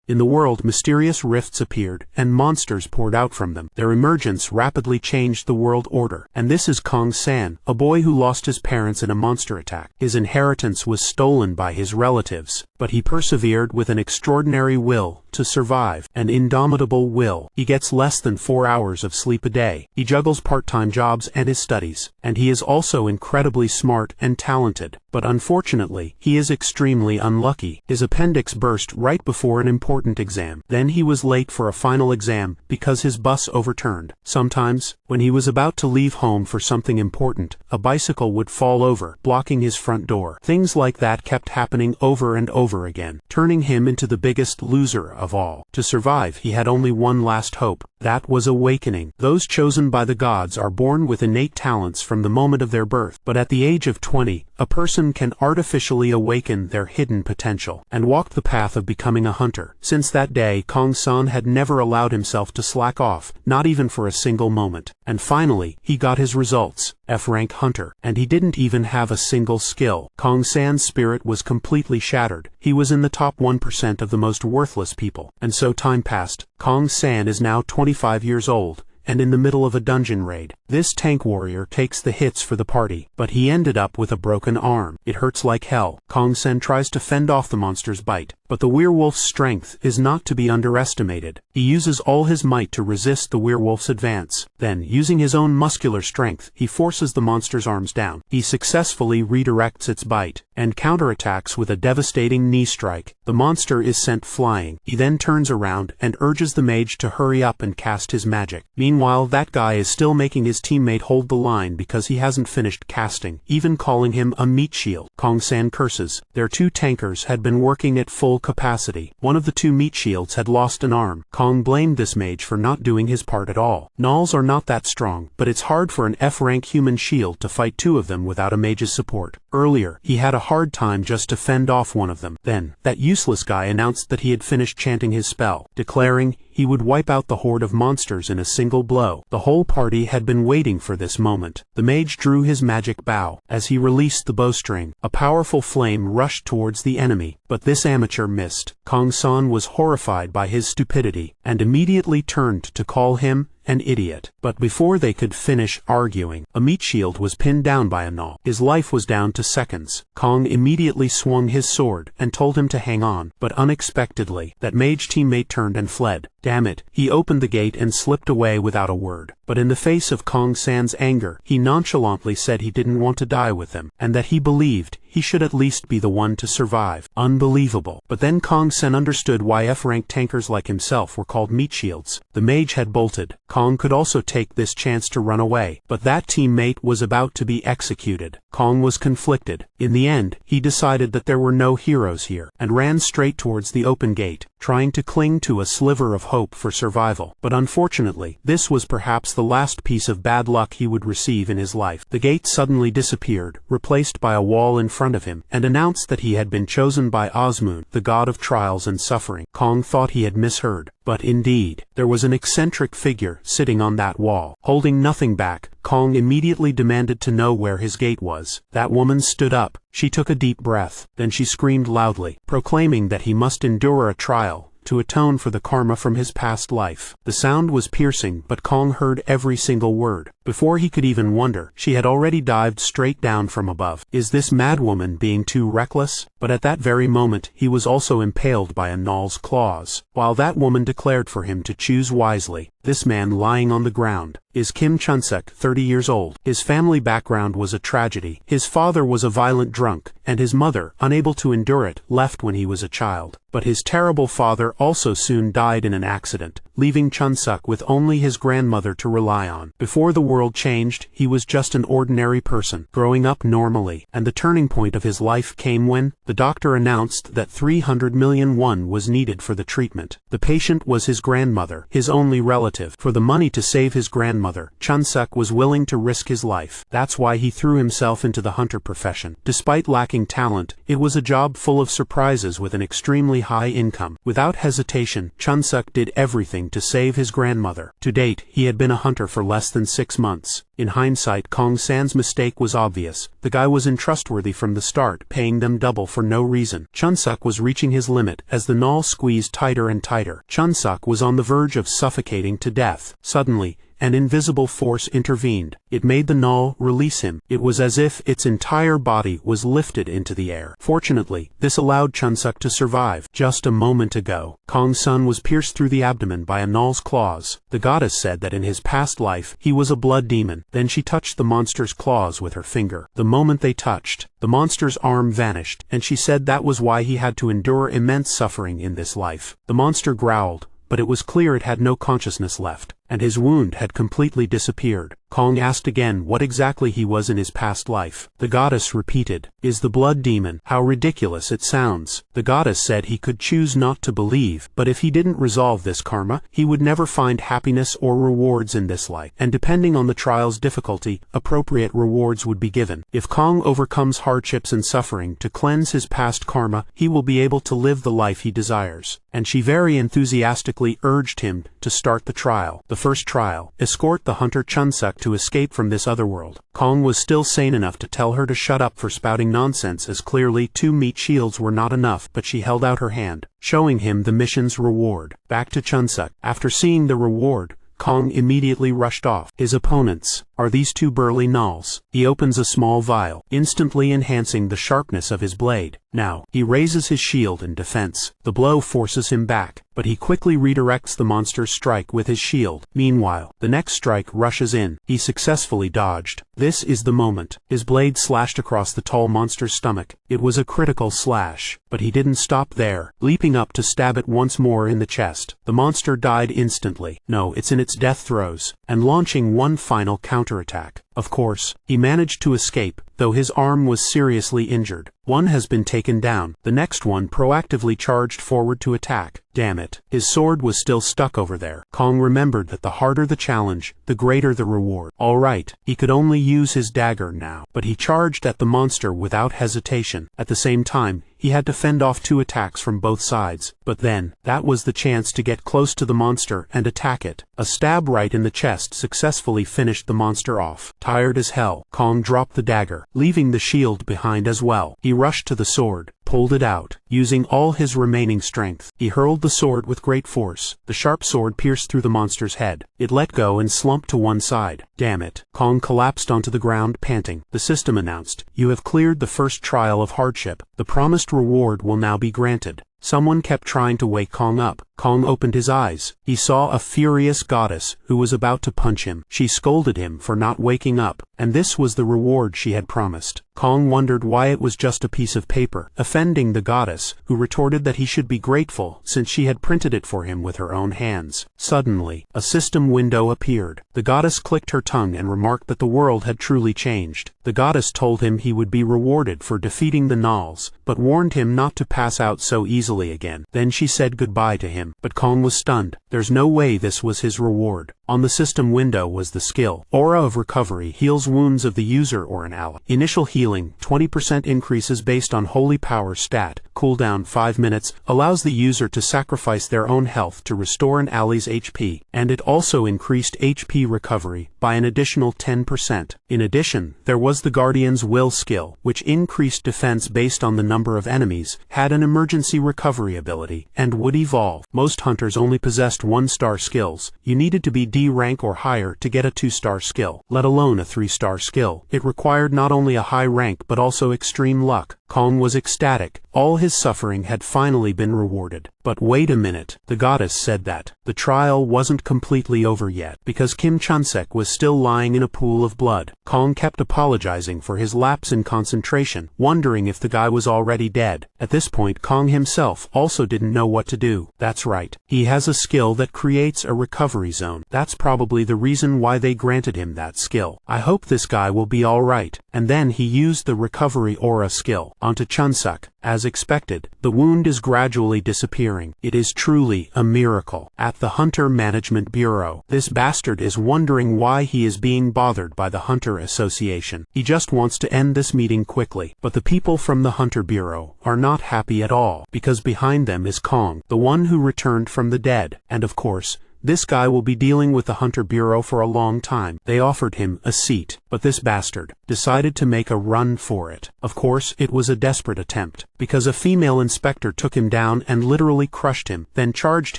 In the world, mysterious rifts appeared, and monsters poured out from them. Their emergence rapidly changed the world order. And this is Kong San, a boy who lost his parents in a monster attack. His inheritance was stolen by his relatives, but he persevered with an extraordinary will to survive, an indomitable will. He gets less than 4 hours of sleep a day. He juggles part-time jobs and his studies, and he is also incredibly smart and talented. But unfortunately, he is extremely unlucky. His appendix burst right before an important exam. Then he was late for a final exam because his bus overturned. Sometimes, when he was about to leave home for something important, a bicycle would fall over, blocking his front door. Things like that kept happening over and over again, turning him into the biggest loser of all. To survive, he had only one last hope. That was awakening. Those chosen by the gods are born with innate talents from the moment of their birth, but at the age of 20, a person can artificially awaken their hidden potential and walk the path of becoming a hunter. Since that day, Kong San had never allowed himself to slack off, not even for a single moment. And finally, he got his results, F-rank hunter, and he didn't even have a single skill. Kong San's spirit was completely shattered. He was in the top 1% of the most worthless people. And so time passed. Kong San is now 25 years old, and in the middle of a dungeon raid. This tank warrior takes the hits for the party, but he ended up with a broken arm. It hurts like hell. Kong San tries to fend off the monster's bite, but the werewolf's strength is not to be underestimated. He uses all his might to resist the werewolf's advance. Then, using his own muscular strength, he forces the monster's arms down. He successfully redirects its bite, and counterattacks with a devastating knee strike. The monster is sent flying. He then turns around and urges the mage to hurry up and cast his magic. Meanwhile, that guy is still making his teammate hold the line because he hasn't finished casting, even calling him a meat shield. Kong San curses. Their 2 tankers had been working at full capacity. One of the 2 meat shields had lost an arm. Kong blamed this mage for not doing his part at all. Gnolls are not that strong, but it's hard for an F-rank human shield to fight 2 of them without a mage's support. Earlier, he had a hard time just to fend off one of them. Then, that useless guy announced that he had finished chanting his spell, declaring he would wipe out the horde of monsters in a single blow. The whole party had been waiting for this moment. The mage drew his magic bow. As he released the bowstring, a powerful flame rushed towards the enemy, but this amateur missed. Kong San was horrified by his stupidity, and immediately turned to call him an idiot. But before they could finish arguing, a meat shield was pinned down by a gnoll. His life was down to seconds. Kong immediately swung his sword and told him to hang on, but unexpectedly, that mage teammate turned and fled. Damn it, he opened the gate and slipped away without a word. But in the face of Kong San's anger, he nonchalantly said he didn't want to die with them, and that he believed he should at least be the one to survive. Unbelievable. But then Kong San understood why F-rank tankers like himself were called meat shields. The mage had bolted. Kong could also take this chance to run away, but that teammate was about to be executed. Kong was conflicted. In the end, he decided that there were no heroes here, and ran straight towards the open gate, trying to cling to a sliver of hope for survival. But unfortunately, this was perhaps the last piece of bad luck he would receive in his life. The gate suddenly disappeared, replaced by a wall in front of him, and announced that he had been chosen by Osmoon, the god of trials and suffering. Kong thought he had misheard, but indeed, there was an eccentric figure sitting on that wall. Holding nothing back, Kong immediately demanded to know where his gate was. That woman stood up. She took a deep breath. Then she screamed loudly, proclaiming that he must endure a trial to atone for the karma from his past life. The sound was piercing, but Kong heard every single word. Before he could even wonder, she had already dived straight down from above. Is this madwoman being too reckless? But at that very moment, he was also impaled by a gnoll's claws. While that woman declared for him to choose wisely, this man lying on the ground is Kim Chun-suk, 30 years old. His family background was a tragedy. His father was a violent drunk, and his mother, unable to endure it, left when he was a child. But his terrible father also soon died in an accident, leaving Chun-suk with only his grandmother to rely on. Before the world changed, he was just an ordinary person, growing up normally, and the turning point of his life came when the doctor announced that 300 million won was needed for the treatment. The patient was his grandmother, his only relative. For the money to save his grandmother, Chun-suk was willing to risk his life. That's why he threw himself into the hunter profession. Despite lacking talent, it was a job full of surprises with an extremely high income. Without hesitation, Chun-suk did everything everything to save his grandmother. To date, he had been a hunter for less than 6 months. In hindsight, Kong San's mistake was obvious. The guy was untrustworthy from the start, paying them double for no reason. Chun-suk was reaching his limit as the null squeezed tighter and tighter. Chun-suk was on the verge of suffocating to death. Suddenly, an invisible force intervened. It made the null release him. It was as if its entire body was lifted into the air. Fortunately, this allowed Chun-suk to survive. Just a moment ago, Kong Sun was pierced through the abdomen by a null's claws. The goddess said that in his past life, he was a blood demon. Then she touched the monster's claws with her finger. The moment they touched, the monster's arm vanished, and she said that was why he had to endure immense suffering in this life. The monster growled, but it was clear it had no consciousness left, and his wound had completely disappeared. Kong asked again what exactly he was in his past life. The goddess repeated, "Is the blood demon." How ridiculous it sounds. The goddess said he could choose not to believe, but if he didn't resolve this karma, he would never find happiness or rewards in this life, and depending on the trial's difficulty, appropriate rewards would be given. If Kong overcomes hardships and suffering to cleanse his past karma, he will be able to live the life he desires. And she very enthusiastically urged him to start the trial. The first trial: escort the hunter Chun-suk to escape from this otherworld. Kong was still sane enough to tell her to shut up for spouting nonsense, as clearly 2 meat shields were not enough, but she held out her hand, showing him the mission's reward. Back to Chun-suk. After seeing the reward, Kong immediately rushed off. His opponents are these 2 burly nulls. He opens a small vial, instantly enhancing the sharpness of his blade. Now, he raises his shield in defense. The blow forces him back, but he quickly redirects the monster's strike with his shield. Meanwhile, the next strike rushes in. He successfully dodged. This is the moment. His blade slashed across the tall monster's stomach. It was a critical slash, but he didn't stop there. Leaping up to stab it once more in the chest, the monster died instantly. No, it's in its death throes, and launching one final counterattack. Of course, he managed to escape, though his arm was seriously injured. One has been taken down. The next one proactively charged forward to attack. Damn it. His sword was still stuck over there. Kong remembered that the harder the challenge, the greater the reward. All right, he could only use his dagger now, but he charged at the monster without hesitation. At the same time, he had to fend off 2 attacks from both sides. But then, that was the chance to get close to the monster and attack it. A stab right in the chest successfully finished the monster off. Tired as hell, Kong dropped the dagger, leaving the shield behind as well. He rushed to the sword, pulled it out. Using all his remaining strength, he hurled the sword with great force. The sharp sword pierced through the monster's head. It let go and slumped to one side. Damn it. Kong collapsed onto the ground, panting. The system announced, "You have cleared the first trial of hardship. The promised reward will now be granted." Someone kept trying to wake Kong up. Kong opened his eyes. He saw a furious goddess who was about to punch him. She scolded him for not waking up, and this was the reward she had promised. Kong wondered why it was just a piece of paper, offending the goddess, who retorted that he should be grateful since she had printed it for him with her own hands. Suddenly, a system window appeared. The goddess clicked her tongue and remarked that the world had truly changed. The goddess told him he would be rewarded for defeating the nulls, but warned him not to pass out so easily again. Then she said goodbye to him, but Kong was stunned. There's no way this was his reward. On the system window was the skill. Aura of Recovery heals wounds of the user or an ally. Initial healing, 20% increases based on Holy Power stat. Cooldown 5 minutes, allows the user to sacrifice their own health to restore an ally's HP, and it also increased HP recovery by an additional 10%. In addition, there was the Guardian's Will skill, which increased defense based on the number of enemies, had an emergency recovery ability, and would evolve. Most hunters only possessed 1-star skills. You needed to be D rank or higher to get a 2-star skill, let alone a 3-star skill. It required not only a high rank but also extreme luck. Kong was ecstatic. All his suffering had finally been rewarded. But wait a minute, the goddess said that the trial wasn't completely over yet, because Kim Chun-sek was still lying in a pool of blood. Kong kept apologizing for his lapse in concentration, wondering if the guy was already dead. At this point, Kong himself also didn't know what to do. That's right, he has a skill that creates a recovery zone. That's probably the reason why they granted him that skill. I hope this guy will be alright. And then he used the recovery aura skill onto Chun-suk. As expected, the wound is gradually disappearing. It is truly a miracle. At the Hunter Management Bureau, this bastard is wondering why he is being bothered by the Hunter Association. He just wants to end this meeting quickly. But the people from the Hunter Bureau are not happy at all, because behind them is Kong, the one who returned from the dead. And of course, This guy will be dealing with the Hunter Bureau for a long time. They offered him a seat, but this bastard decided to make a run for it. Of course, it was a desperate attempt, because a female inspector took him down and literally crushed him, then charged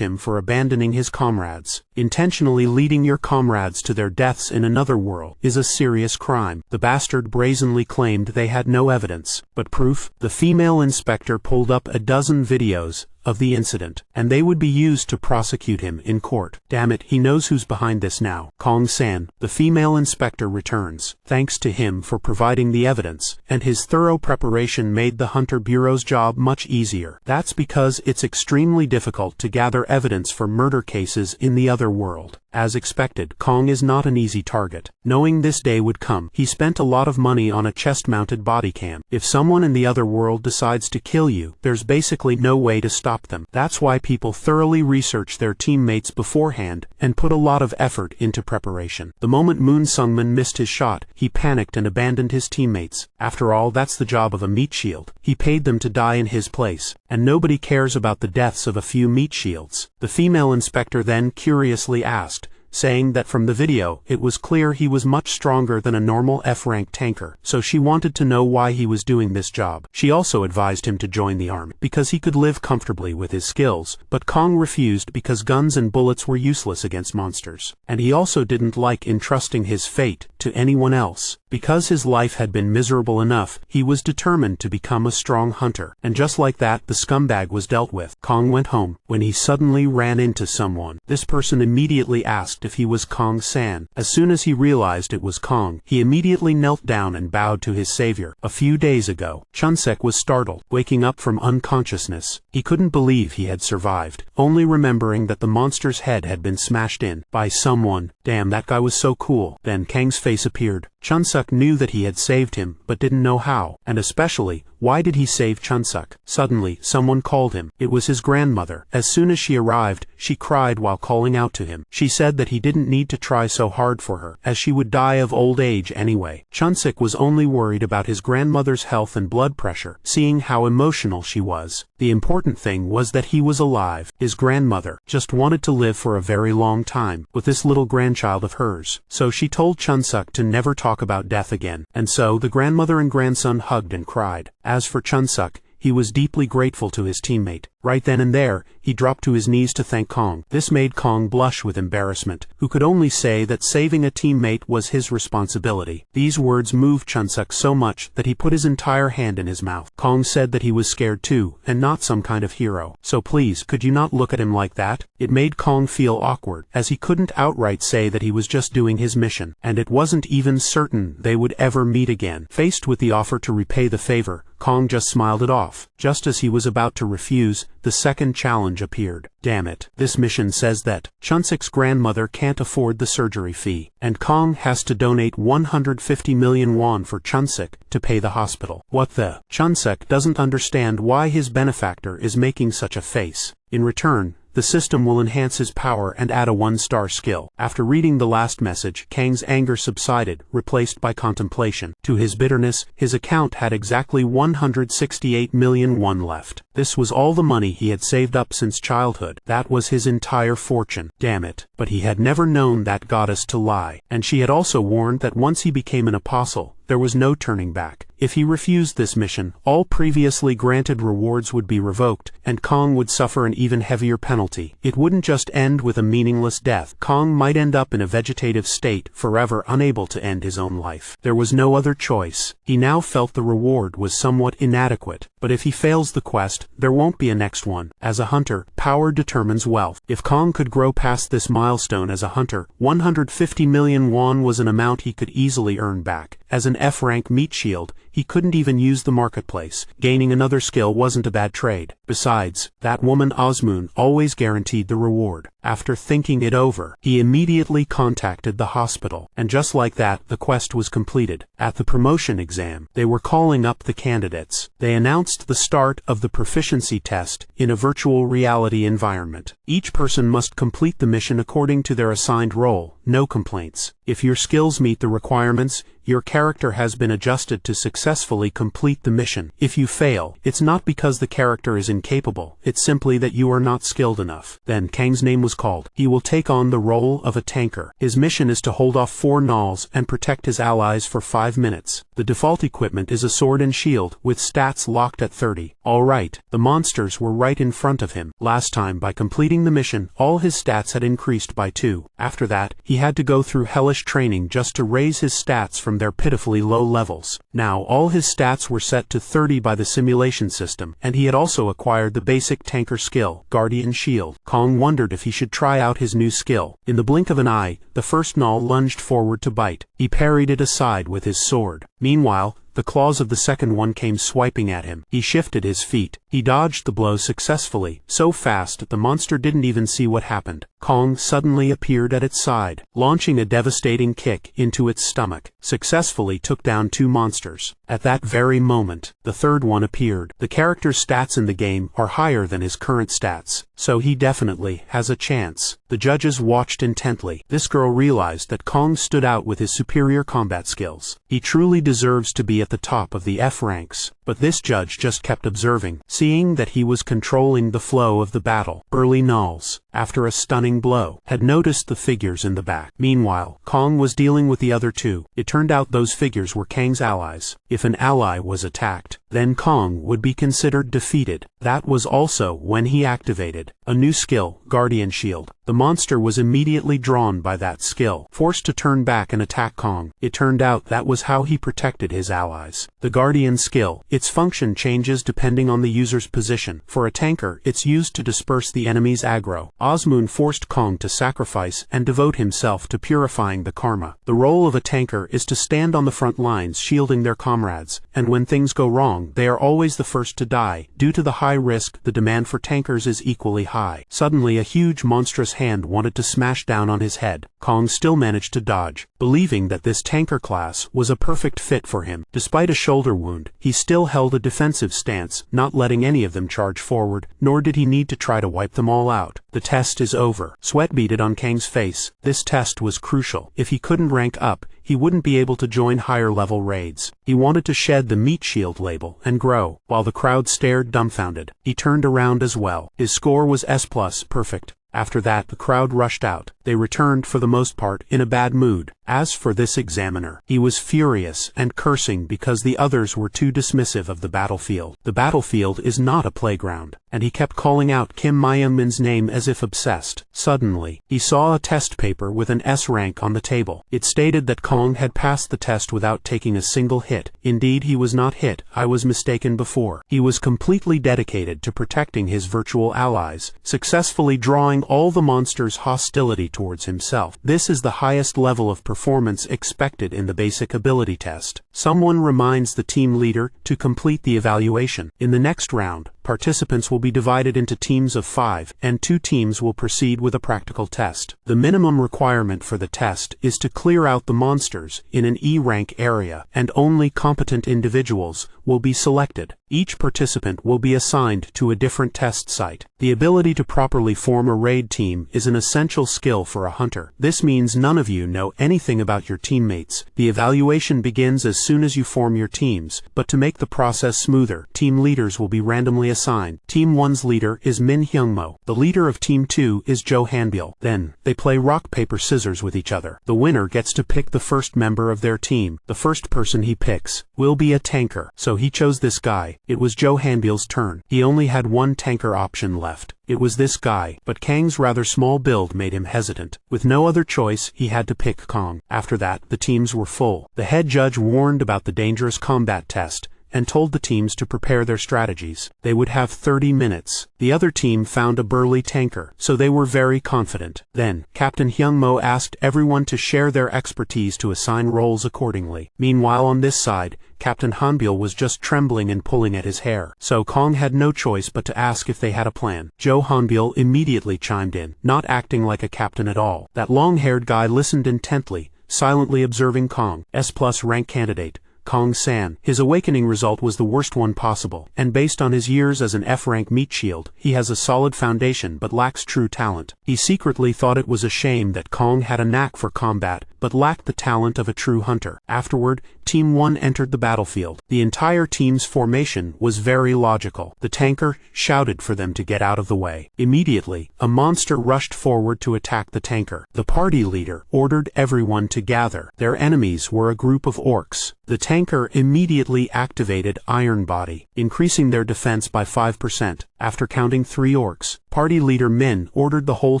him for abandoning his comrades. Intentionally leading your comrades to their deaths in another world is a serious crime. The bastard brazenly claimed they had no evidence, but proof. The female inspector pulled up a dozen videos of the incident, and they would be used to prosecute him in court. Damn it, he knows who's behind this now. Kong-san, the female inspector, returns. Thanks to him for providing the evidence, and his thorough preparation made the Hunter Bureau's job much easier. That's because it's extremely difficult to gather evidence for murder cases in the other world. As expected, Kong is not an easy target. Knowing this day would come, he spent a lot of money on a chest-mounted body cam. If someone in the other world decides to kill you, there's basically no way to stop them. That's why people thoroughly research their teammates beforehand and put a lot of effort into preparation. The moment Moon Sungmin missed his shot, he panicked and abandoned his teammates. After all, that's the job of a meat shield. He paid them to die in his place, and nobody cares about the deaths of a few meat shields. The female inspector then curiously asked, saying that from the video, it was clear he was much stronger than a normal F-rank tanker, so she wanted to know why he was doing this job. She also advised him to join the army, because he could live comfortably with his skills, but Kong refused because guns and bullets were useless against monsters. And he also didn't like entrusting his fate to anyone else. Because his life had been miserable enough, he was determined to become a strong hunter. And just like that, the scumbag was dealt with. Kong went home, when he suddenly ran into someone. This person immediately asked if he was Kong-san. As soon as he realized it was Kong, he immediately knelt down and bowed to his savior. A few days ago, Chunsek was startled, waking up from unconsciousness. He couldn't believe he had survived, only remembering that the monster's head had been smashed in by someone. Damn, that guy was so cool. Then Kang's face appeared. Chunsuk knew that he had saved him, but didn't know how, and especially, why did he save Chunsuk? Suddenly, someone called him. It was his grandmother. As soon as she arrived, she cried while calling out to him. She said that he didn't need to try so hard for her, as she would die of old age anyway. Chunsuk was only worried about his grandmother's health and blood pressure, seeing how emotional she was. The important thing was that he was alive. His grandmother just wanted to live for a very long time with this little grandchild of hers. So she told Chunsuk to never talk about death again. And so the grandmother and grandson hugged and cried. As for Chunsuk, he was deeply grateful to his teammate. Right then and there, he dropped to his knees to thank Kong. This made Kong blush with embarrassment, who could only say that saving a teammate was his responsibility. These words moved Chunsuk so much that he put his entire hand in his mouth. Kong said that he was scared too, and not some kind of hero. So please, could you not look at him like that? It made Kong feel awkward, as he couldn't outright say that he was just doing his mission, and it wasn't even certain they would ever meet again. Faced with the offer to repay the favor, Kong just smiled it off. Just as he was about to refuse, the second challenge appeared. Damn it. This mission says that Chunsuk's grandmother can't afford the surgery fee, and Kong has to donate 150 million won for Chunsuk to pay the hospital. What the? Chunsuk doesn't understand why his benefactor is making such a face. In return, the system will enhance his power and add a 1-star skill. After reading the last message, Kang's anger subsided, replaced by contemplation. To his bitterness, his account had exactly 168 million won left. This was all the money he had saved up since childhood. That was his entire fortune. Damn it. But he had never known that goddess to lie. And she had also warned that once he became an apostle, there was no turning back. If he refused this mission, all previously granted rewards would be revoked, and Kong would suffer an even heavier penalty. It wouldn't just end with a meaningless death. Kong might end up in a vegetative state, forever unable to end his own life. There was no other choice. He now felt the reward was somewhat inadequate, but if he fails the quest, there won't be a next one. As a hunter, power determines wealth. If Kong could grow past this milestone as a hunter, 150 million won was an amount he could easily earn back. As an F-rank meat shield, he couldn't even use the marketplace. Gaining another skill wasn't a bad trade. Besides, that woman Osmoon always guaranteed the reward. After thinking it over, he immediately contacted the hospital, and just like that, the quest was completed. At the promotion exam, they were calling up the candidates. They announced the start of the proficiency test in a virtual reality environment. Each person must complete the mission according to their assigned role, no complaints. If your skills meet the requirements, your character has been adjusted to successfully complete the mission. If you fail, it's not because the character is incapable, it's simply that you are not skilled enough. Then Kang's name was called. He will take on the role of a tanker. His mission is to hold off 4 gnolls and protect his allies for 5 minutes. The default equipment is a sword and shield, with stats locked at 30. Alright, the monsters were right in front of him. Last time, by completing the mission, all his stats had increased by 2. After that, he had to go through hellish training just to raise his stats from their pitifully low levels. Now all his stats were set to 30 by the simulation system, and he had also acquired the basic tanker skill, Guardian Shield. Kong wondered if he should try out his new skill. In the blink of an eye, the first gnoll lunged forward to bite. He parried it aside with his sword. Meanwhile, the claws of the second one came swiping at him. He shifted his feet. He dodged the blow successfully, so fast that the monster didn't even see what happened. Kong suddenly appeared at its side, launching a devastating kick into its stomach, successfully took down 2 monsters. At that very moment, the third one appeared. The character's stats in the game are higher than his current stats, so he definitely has a chance. The judges watched intently. This girl realized that Kong stood out with his superior combat skills. He truly deserves to be at the top of the F ranks. But this judge just kept observing, seeing that he was controlling the flow of the battle. Burly gnolls, after a stunning blow, had noticed the figures in the back. Meanwhile, Kong was dealing with the other 2. It turned out those figures were Kang's allies. If an ally was attacked, then Kong would be considered defeated. That was also when he activated a new skill, Guardian Shield. The monster was immediately drawn by that skill, forced to turn back and attack Kong. It turned out that was how he protected his allies. The Guardian skill, its function changes depending on the user's position. For a tanker, it's used to disperse the enemy's aggro. Osmoon forced Kong to sacrifice and devote himself to purifying the karma. The role of a tanker is to stand on the front lines shielding their comrades, and when things go wrong, they are always the first to die. Due to the high risk, the demand for tankers is equally high. Suddenly, a huge monstrous hand wanted to smash down on his head. Kong still managed to dodge, believing that this tanker class was a perfect fit for him. Despite a shoulder wound, he still held a defensive stance, not letting any of them charge forward, nor did he need to try to wipe them all out. The test is over. Sweat beaded on Kang's face. This test was crucial. If he couldn't rank up, he wouldn't be able to join higher level raids. He wanted to shed the meat shield label and grow. While the crowd stared dumbfounded, he turned around as well. His score was S+, perfect. After that, the crowd rushed out. They returned for the most part in a bad mood. As for this examiner, he was furious and cursing because the others were too dismissive of the battlefield. The battlefield is not a playground, and he kept calling out Kim Myung-min's name as if obsessed. Suddenly, he saw a test paper with an S rank on the table. It stated that Kong had passed the test without taking a single hit. Indeed, he was not hit. I was mistaken before. He was completely dedicated to protecting his virtual allies, successfully drawing all the monsters' hostility towards himself. This is the highest level of performance expected in the basic ability test. Someone reminds the team leader to complete the evaluation. In the next round, participants will be divided into teams of 5, and 2 teams will proceed with a practical test. The minimum requirement for the test is to clear out the monsters in an E rank area, and only competent individuals will be selected. Each participant will be assigned to a different test site. The ability to properly form a raid team is an essential skill for a hunter. This means none of you know anything about your teammates. The evaluation begins as soon as you form your teams, but to make the process smoother, team leaders will be randomly assigned. Team 1's leader is Min Hyungmo. The leader of Team 2 is Jo Hanbyul. Then, they play rock, paper, scissors with each other. The winner gets to pick the first member of their team. The first person he picks will be a tanker, so he chose this guy. It was Jo Hanbyul's turn. He only had one tanker option left. It was this guy, but Kang's rather small build made him hesitant. With no other choice, he had to pick Kong. After that, the teams were full. The head judge warned about the dangerous combat test, and told the teams to prepare their strategies. They would have 30 minutes. The other team found a burly tanker, so they were very confident. Then, Captain Hyungmo asked everyone to share their expertise to assign roles accordingly. Meanwhile, on this side, Captain Hanbyul was just trembling and pulling at his hair, so Kong had no choice but to ask if they had a plan. Jo Hanbyul immediately chimed in, not acting like a captain at all. That long-haired guy listened intently, silently observing Kong. S+ rank candidate. Kong-san. His awakening result was the worst one possible, and based on his years as an F-rank meat shield, he has a solid foundation but lacks true talent. He secretly thought it was a shame that Kong had a knack for combat, but lacked the talent of a true hunter. Afterward, Team 1 entered the battlefield. The entire team's formation was very logical. The tanker shouted for them to get out of the way. Immediately, a monster rushed forward to attack the tanker. The party leader ordered everyone to gather. Their enemies were a group of orcs. The tanker immediately activated Iron Body, increasing their defense by 5%. After counting 3 orcs, party leader Min ordered the whole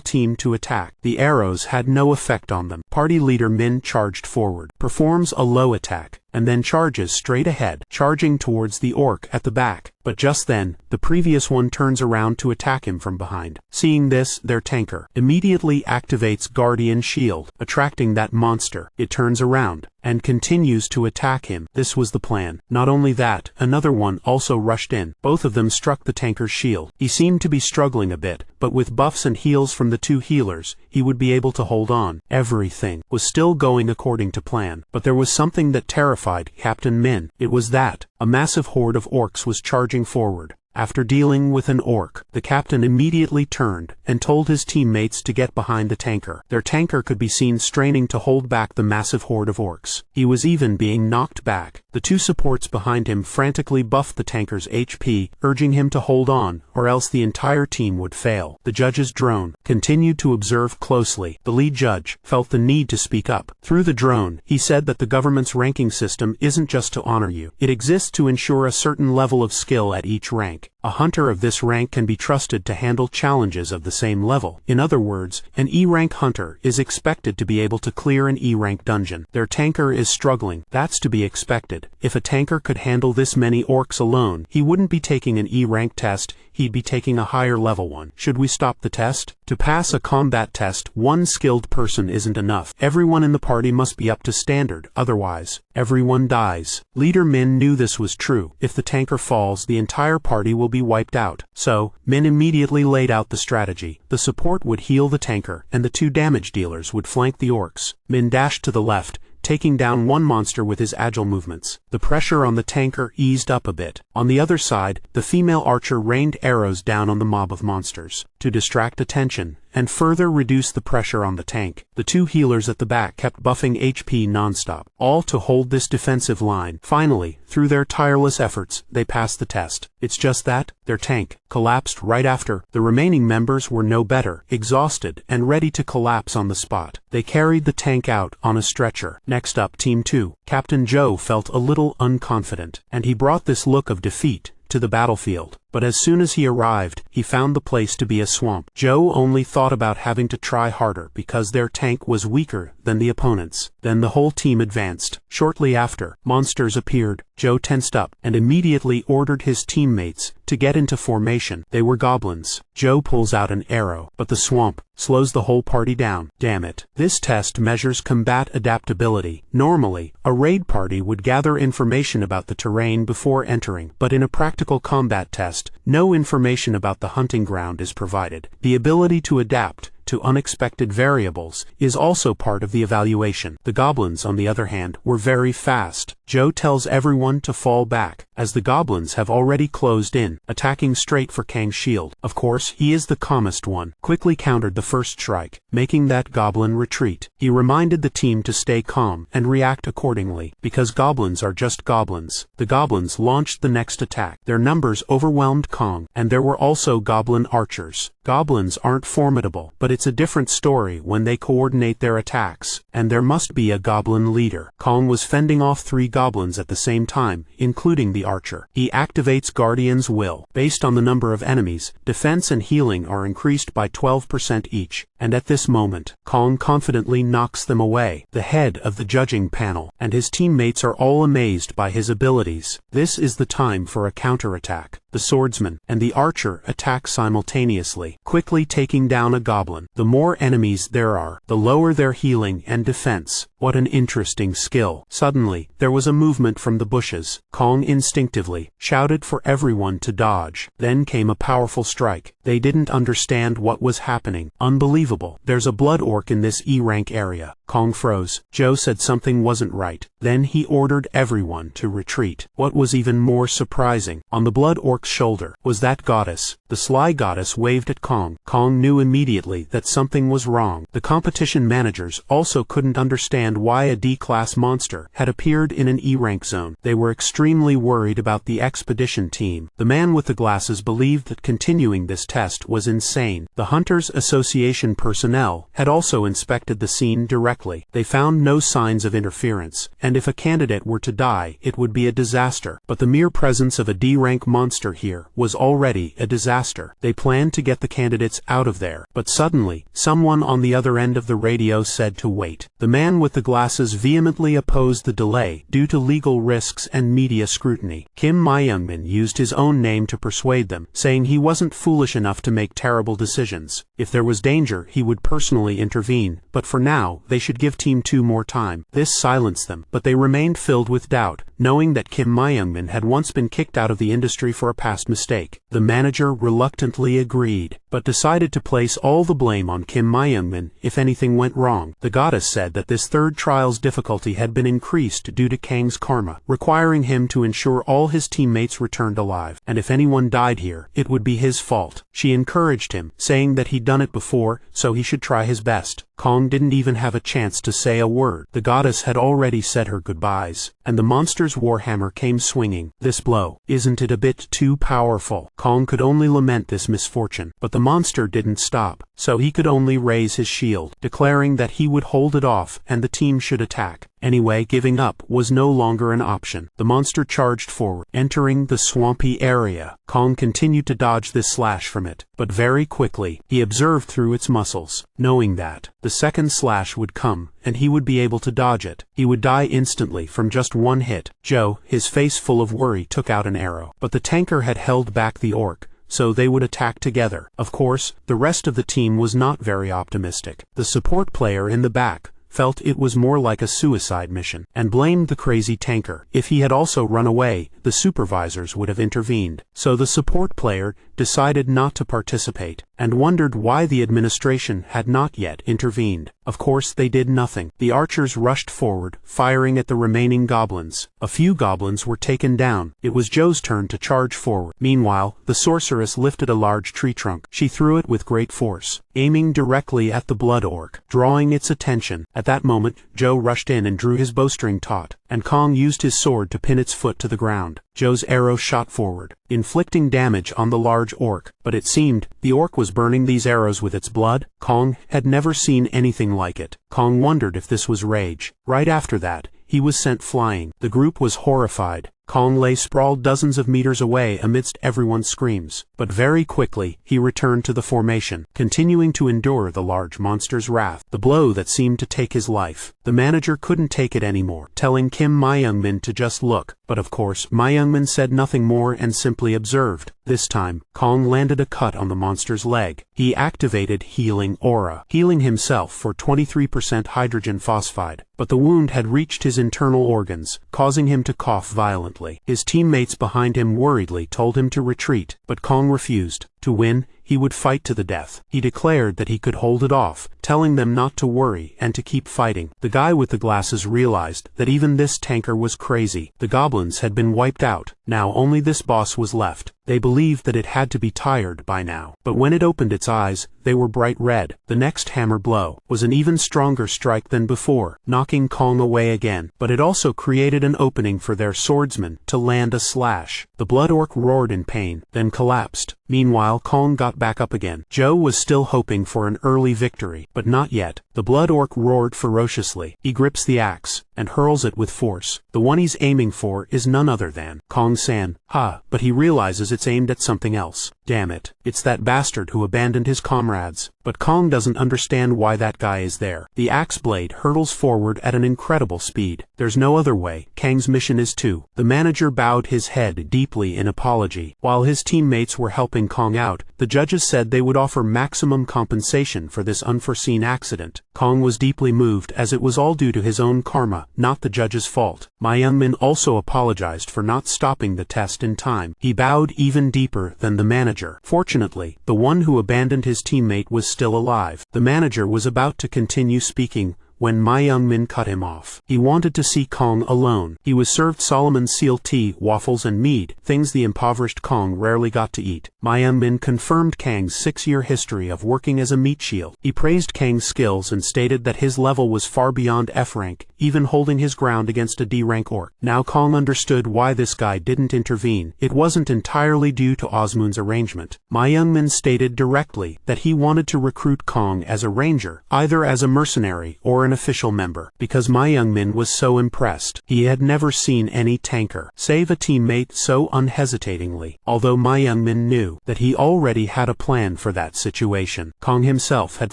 team to attack. The arrows had no effect on them. Party leader Min charged forward, performs a low attack, and then charges straight ahead, charging towards the orc at the back. But just then, the previous one turns around to attack him from behind. Seeing this, their tanker immediately activates Guardian Shield, attracting that monster. It turns around and continues to attack him. This was the plan. Not only that, another one also rushed in. Both of them struck the tanker's shield. He seemed to be struggling a bit, but with buffs and heals from the 2 healers, he would be able to hold on. Everything was still going according to plan, but there was something that terrified Captain Min. It was that a massive horde of orcs was charging forward. After dealing with an orc, the captain immediately turned and told his teammates to get behind the tanker. Their tanker could be seen straining to hold back the massive horde of orcs. He was even being knocked back. The 2 supports behind him frantically buffed the tanker's HP, urging him to hold on, or else the entire team would fail. The judge's drone continued to observe closely. The lead judge felt the need to speak up. Through the drone, he said that the government's ranking system isn't just to honor you. It exists to ensure a certain level of skill at each rank. A hunter of this rank can be trusted to handle challenges of the same level. In other words, an E-rank hunter is expected to be able to clear an E-rank dungeon. Their tanker is struggling. That's to be expected. If a tanker could handle this many orcs alone, he wouldn't be taking an E-rank test, he'd be taking a higher level one. Should we stop the test? To pass a combat test, one skilled person isn't enough. Everyone in the party must be up to standard, otherwise, everyone dies. Leader Min knew this was true. If the tanker falls, the entire party will be wiped out. So, Min immediately laid out the strategy. The support would heal the tanker, and the 2 damage dealers would flank the orcs. Min dashed to the left, taking down one monster with his agile movements. The pressure on the tanker eased up a bit. On the other side, the female archer rained arrows down on the mob of monsters to distract attention and further reduce the pressure on the tank. The 2 healers at the back kept buffing HP nonstop, all to hold this defensive line. Finally, through their tireless efforts, they passed the test. It's just that their tank collapsed right after. The remaining members were no better, exhausted and ready to collapse on the spot. They carried the tank out on a stretcher. Next up, Team 2. Captain Joe felt a little unconfident, and he brought this look of defeat to the battlefield. But as soon as he arrived, he found the place to be a swamp. Joe only thought about having to try harder because their tank was weaker than the opponent's. Then the whole team advanced. Shortly after, monsters appeared. Joe tensed up and immediately ordered his teammates to get into formation. They were goblins. Joe pulls out an arrow, but the swamp slows the whole party down. Damn it. This test measures combat adaptability. Normally, a raid party would gather information about the terrain before entering, but in a practical combat test, no information about the hunting ground is provided. The ability to adapt to unexpected variables is also part of the evaluation. The goblins, on the other hand, were very fast. Joe tells everyone to fall back, as the goblins have already closed in, attacking straight for Kang's shield. Of course, he is the calmest one, quickly countered the first strike, making that goblin retreat. He reminded the team to stay calm and react accordingly, because goblins are just goblins. The goblins launched the next attack. Their numbers overwhelmed Kong, and there were also goblin archers. Goblins aren't formidable, but it's a different story when they coordinate their attacks, and there must be a goblin leader. Kong was fending off 3 goblins at the same time, including the archer. He activates Guardian's Will. Based on the number of enemies, defense and healing are increased by 12% each, and at this moment, Kong confidently knocks them away. The head of the judging panel and his teammates are all amazed by his abilities. This is the time for a counterattack. The swordsman and the archer attack simultaneously, quickly taking down a goblin. The more enemies there are, the lower their healing and defense. What an interesting skill. Suddenly, there was a movement from the bushes. Kong instinctively shouted for everyone to dodge. Then came a powerful strike. They didn't understand what was happening. Unbelievable. There's a blood orc in this E-rank area. Kong froze. Joe said something wasn't right. Then he ordered everyone to retreat. What was even more surprising, on the blood orc's shoulder, was that goddess. The sly goddess waved at Kong. Kong knew immediately that something was wrong. The competition managers also couldn't understand why a D-class monster had appeared in an E-rank zone. They were extremely worried about the expedition team. The man with the glasses believed that continuing this test was insane. The Hunters Association personnel had also inspected the scene directly. They found no signs of interference, and if a candidate were to die, it would be a disaster. But the mere presence of a D-rank monster here was already a disaster. They planned to get the candidates out of there, but suddenly, someone on the other end of the radio said to wait. The man with the glasses vehemently opposed the delay due to legal risks and media scrutiny. Kim Myungmin used his own name to persuade them, saying he wasn't foolish enough to make terrible decisions. If there was danger, he would personally intervene, but for now, they should give Team 2 more time. This silenced them, but they remained filled with doubt, knowing that Kim Myungmin had once been kicked out of the industry for a past mistake. The manager reluctantly agreed, but decided to place all the blame on Kim Myungmin if anything went wrong. The goddess said that this third trial's difficulty had been increased due to Kang's karma, requiring him to ensure all his teammates returned alive, and if anyone died here, it would be his fault. She encouraged him, saying that he'd done it before, so he should try his best. Kong didn't even have a chance to say a word. The goddess had already said her goodbyes, and the monster's warhammer came swinging. This blow, isn't it a bit too powerful? Kong could only lament this misfortune, but the monster didn't stop, so he could only raise his shield, declaring that he would hold it off and the team should attack. Anyway, giving up was no longer an option. The monster charged forward, entering the swampy area. Kong continued to dodge this slash from it, but very quickly, he observed through its muscles, knowing that the second slash would come, and he would be able to dodge it. He would die instantly from just one hit. Joe, his face full of worry, took out an arrow, but the tanker had held back the orc, so they would attack together. Of course, the rest of the team was not very optimistic. The support player in the back felt it was more like a suicide mission, and blamed the crazy tanker. If he had also run away, the supervisors would have intervened. So the support player decided not to participate, and wondered why the administration had not yet intervened. Of course they did nothing. The archers rushed forward, firing at the remaining goblins. A few goblins were taken down. It was Joe's turn to charge forward. Meanwhile, the sorceress lifted a large tree trunk. She threw it with great force, aiming directly at the blood orc, drawing its attention. At that moment, Joe rushed in and drew his bowstring taut, and Kong used his sword to pin its foot to the ground. Joe's arrow shot forward, inflicting damage on the large orc, but it seemed the orc was burning these arrows with its blood. Kong had never seen anything like it. Kong wondered if this was rage. Right after that, he was sent flying. The group was horrified. Kong lay sprawled dozens of meters away amidst everyone's screams, but very quickly he returned to the formation, continuing to endure the large monster's wrath, the blow that seemed to take his life. The manager couldn't take it anymore, telling Kim Myungmin to just look, but of course Myungmin said nothing more and simply observed. This time, Kong landed a cut on the monster's leg. He activated Healing Aura, healing himself for 23% hydrogen phosphide, but the wound had reached his internal organs, causing him to cough violently. His teammates behind him worriedly told him to retreat, but Kong refused. To win, he would fight to the death. He declared that he could hold it off, telling them not to worry and to keep fighting. The guy with the glasses realized that even this tanker was crazy. The goblins had been wiped out. Now only this boss was left. They believed that it had to be tired by now. But when it opened its eyes, they were bright red. The next hammer blow was an even stronger strike than before, knocking Kong away again. But it also created an opening for their swordsman to land a slash. The blood orc roared in pain, then collapsed. Meanwhile, Kong got back up again. Joe was still hoping for an early victory, but not yet. The blood orc roared ferociously. He grips the axe and hurls it with force. The one he's aiming for is none other than Kong-san. But he realizes it's aimed at something else. Damn it, it's that bastard who abandoned his comrades. But Kong doesn't understand why that guy is there. The axe blade hurtles forward at an incredible speed. There's no other way. Kang's mission is to. The manager bowed his head deeply in apology, while his teammates were helping helping Kong out, the judges said they would offer maximum compensation for this unforeseen accident. Kong was deeply moved as it was all due to his own karma, not the judge's fault. Ma Youngmin also apologized for not stopping the test in time. He bowed even deeper than the manager. Fortunately, the one who abandoned his teammate was still alive. The manager was about to continue speaking when Ma Youngmin cut him off. He wanted to see Kong alone. He was served Solomon's seal tea, waffles and mead, things the impoverished Kong rarely got to eat. Ma Youngmin confirmed Kang's 6-year history of working as a meat shield. He praised Kang's skills and stated that his level was far beyond F rank, even holding his ground against a D rank orc. Now Kong understood why this guy didn't intervene. It wasn't entirely due to Osmoon's arrangement. Ma Youngmin stated directly that he wanted to recruit Kong as a ranger, either as a mercenary or an official member, because Ma Youngmin was so impressed. He had never seen any tanker save a teammate so unhesitatingly, although Ma Youngmin knew that he already had a plan for that situation. Kong himself had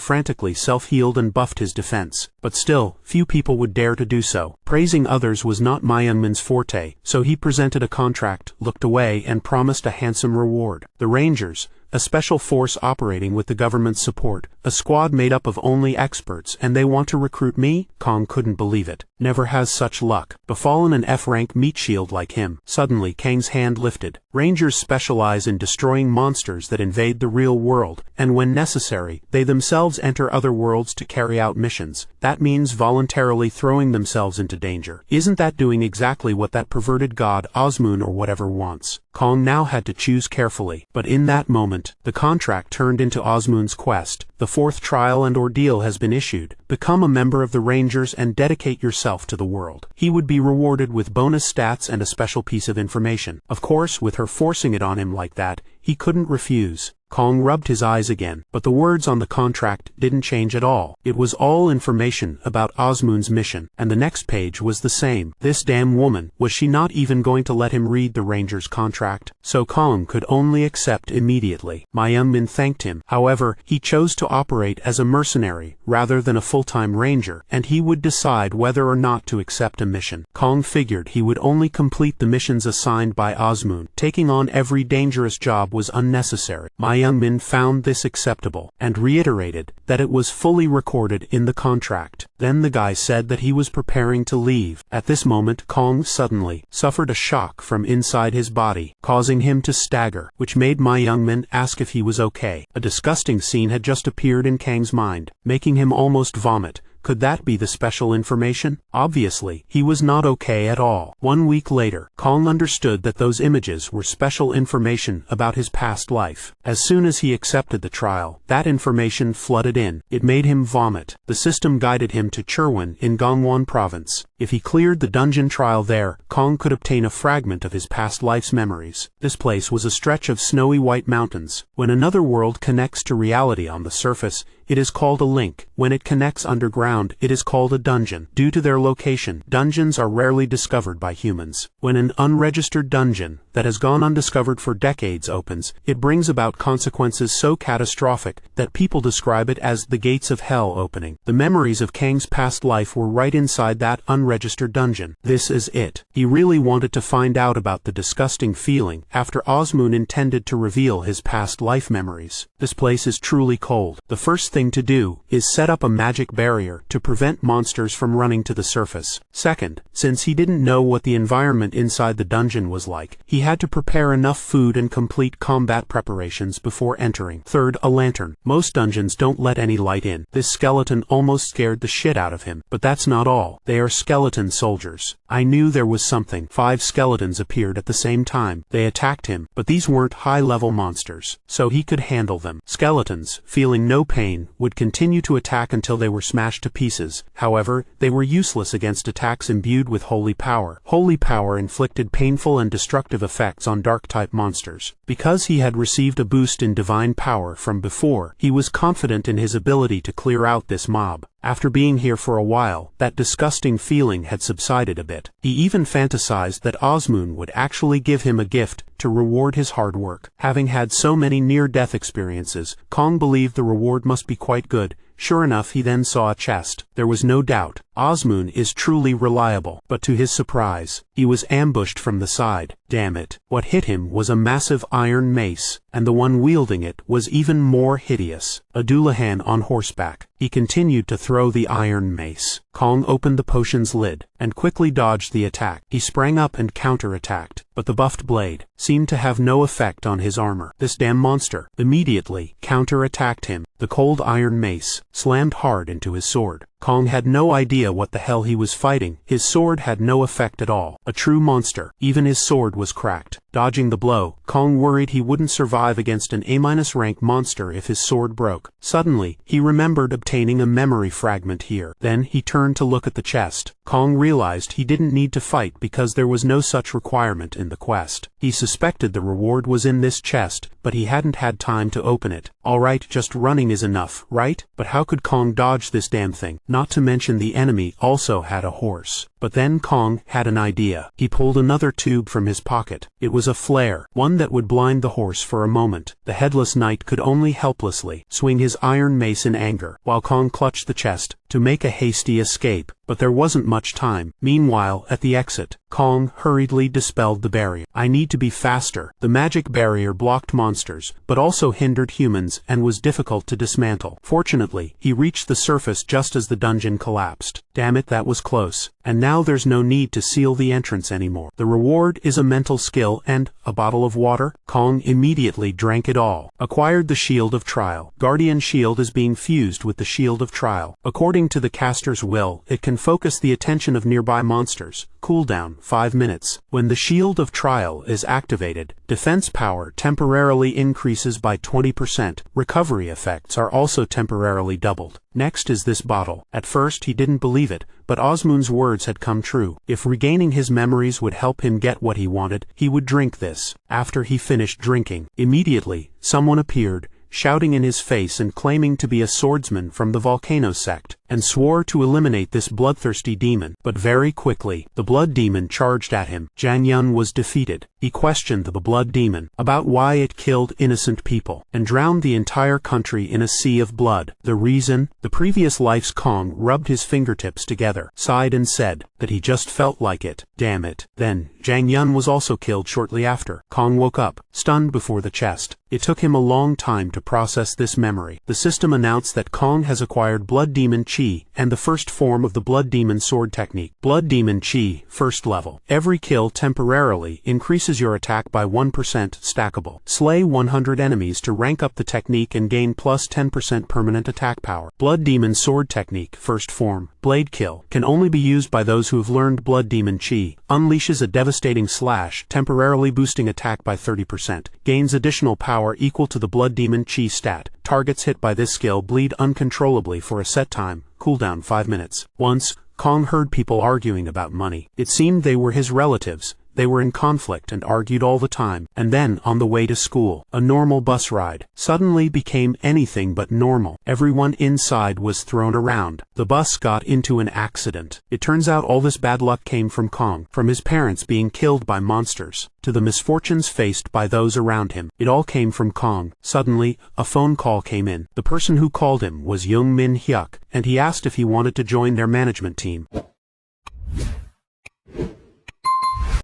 frantically self-healed and buffed his defense, but still, few people would dare to do so. Praising others was not Ma Youngmin's forte, so he presented a contract, looked away, and promised a handsome reward. The Rangers, a special force operating with the government's support, a squad made up of only experts, and they want to recruit me? Kong couldn't believe it. Never has such luck. Befallen an F-rank meat shield like him. Suddenly Kang's hand lifted. Rangers specialize in destroying monsters that invade the real world, and when necessary, they themselves enter other worlds to carry out missions. That means voluntarily throwing themselves into danger. Isn't that doing exactly what that perverted god Osmoon or whatever wants? Kong now had to choose carefully, but in that moment, the contract turned into Osmoon's quest. The 4th trial and ordeal has been issued. Become a member of the Rangers and dedicate yourself to the world. He would be rewarded with bonus stats and a special piece of information. Of course, with her forcing it on him like that, he couldn't refuse. Kong rubbed his eyes again, but the words on the contract didn't change at all. It was all information about Osmoon's mission, and the next page was the same. This damn woman, was she not even going to let him read the Ranger's contract? So Kong could only accept immediately. Ma Youngmin thanked him. However, he chose to operate as a mercenary rather than a full-time ranger, and he would decide whether or not to accept a mission. Kong figured he would only complete the missions assigned by Osmoon. Taking on every dangerous job was unnecessary. Ma Youngmin found this acceptable, and reiterated that it was fully recorded in the contract. Then the guy said that he was preparing to leave. At this moment, Kong suddenly suffered a shock from inside his body, causing him to stagger, which made Ma Youngmin ask if he was okay. A disgusting scene had just appeared in Kang's mind, making him almost vomit. Could that be the special information? Obviously, he was not okay at all. 1 week later, Kong understood that those images were special information about his past life. As soon as he accepted the trial, that information flooded in. It made him vomit. The system guided him to Cherwin in Gangwon province. If he cleared the dungeon trial there, Kong could obtain a fragment of his past life's memories. This place was a stretch of snowy white mountains. When another world connects to reality on the surface, it is called a link. When it connects underground, it is called a dungeon. Due to their location, dungeons are rarely discovered by humans. When an unregistered dungeon that has gone undiscovered for decades opens, it brings about consequences so catastrophic that people describe it as the gates of hell opening. The memories of Kang's past life were right inside that unregistered dungeon. This is it. He really wanted to find out about the disgusting feeling after Osmoon intended to reveal his past life memories. This place is truly cold. The first thing to do is set up a magic barrier to prevent monsters from running to the surface. Second, since he didn't know what the environment inside the dungeon was like, he had to prepare enough food and complete combat preparations before entering. Third, a lantern. Most dungeons don't let any light in. This skeleton almost scared the shit out of him. But that's not all. They are skeleton soldiers. I knew there was something. 5 skeletons appeared at the same time. They attacked him, but these weren't high-level monsters, so he could handle them. Skeletons, feeling no pain, would continue to attack until they were smashed to pieces. However, they were useless against attacks imbued with holy power. Holy power inflicted painful and destructive effects on dark-type monsters. Because he had received a boost in divine power from before, he was confident in his ability to clear out this mob. After being here for a while, that disgusting feeling had subsided a bit. He even fantasized that Osmoon would actually give him a gift to reward his hard work. Having had so many near-death experiences, Kong believed the reward must be quite good, Sure enough, he then saw a chest. There was no doubt. Osmoon is truly reliable. But to his surprise, he was ambushed from the side. Damn it. What hit him was a massive iron mace, and the one wielding it was even more hideous. A Dullahan on horseback. He continued to throw the iron mace. Kong opened the potion's lid, and quickly dodged the attack. He sprang up and counter-attacked, but the buffed blade seemed to have no effect on his armor. This damn monster immediately counter-attacked him. The cold iron mace slammed hard into his sword. Kong had no idea what the hell he was fighting. His sword had no effect at all. A true monster. Even his sword was cracked. Dodging the blow, Kong worried he wouldn't survive against an A-rank monster if his sword broke. Suddenly, he remembered obtaining a memory fragment here. Then he turned to look at the chest. Kong realized he didn't need to fight because there was no such requirement in the quest. He suspected the reward was in this chest, but he hadn't had time to open it. Alright, just running is enough, right? But how could Kong dodge this damn thing? Not to mention the enemy also had a horse. But then Kong had an idea. He pulled another tube from his pocket. It was a flare, one that would blind the horse for a moment. The headless knight could only helplessly swing his iron mace in anger, while Kong clutched the chest to make a hasty escape. But there wasn't much time. Meanwhile, at the exit, Kong hurriedly dispelled the barrier. I need to be faster. The magic barrier blocked monsters, but also hindered humans and was difficult to dismantle. Fortunately, he reached the surface just as the dungeon collapsed. Damn it, that was close. And now there's no need to seal the entrance anymore. The reward is a mental skill and a bottle of water. Kong immediately drank it all. Acquired the Shield of Trial. Guardian Shield is being fused with the Shield of Trial. According to the caster's will, it can focus the attention of nearby monsters. Cooldown 5 minutes. When the Shield of Trial is activated, defense power temporarily increases by 20%. Recovery effects are also temporarily doubled. Next is this bottle. At first he didn't believe it, but Osmoon's words had come true. If regaining his memories would help him get what he wanted, he would drink this. After he finished drinking, immediately, someone appeared, shouting in his face and claiming to be a swordsman from the Volcano sect, and swore to eliminate this bloodthirsty demon. But very quickly, the blood demon charged at him. Jang Yun was defeated. He questioned the blood demon about why it killed innocent people and drowned the entire country in a sea of blood. The reason? The previous life's Kong rubbed his fingertips together, sighed and said that he just felt like it. Damn it. Then, Jang Yun was also killed shortly after. Kong woke up, stunned before the chest. It took him a long time to process this memory. The system announced that Kong has acquired Blood Demon Chi and the first form of the Blood Demon sword technique. Blood Demon Chi, first level. Every kill temporarily increases your attack by 1% stackable. Slay 100 enemies to rank up the technique and gain plus 10% permanent attack power. Blood Demon sword technique, first form. Blade kill can only be used by those who have learned Blood Demon Chi. Unleashes a devastating slash, temporarily boosting attack by 30%. Gains additional power equal to the Blood Demon Chi stat. Targets hit by this skill bleed uncontrollably for a set time. Cooldown 5 minutes. Once, Kong heard people arguing about money. It seemed they were his relatives. They were in conflict and argued all the time. And then, on the way to school, a normal bus ride suddenly became anything but normal. Everyone inside was thrown around. The bus got into an accident. It turns out all this bad luck came from Kong, from his parents being killed by monsters, to the misfortunes faced by those around him. It all came from Kong. Suddenly, a phone call came in. The person who called him was Young Min Hyuk, and he asked if he wanted to join their management team.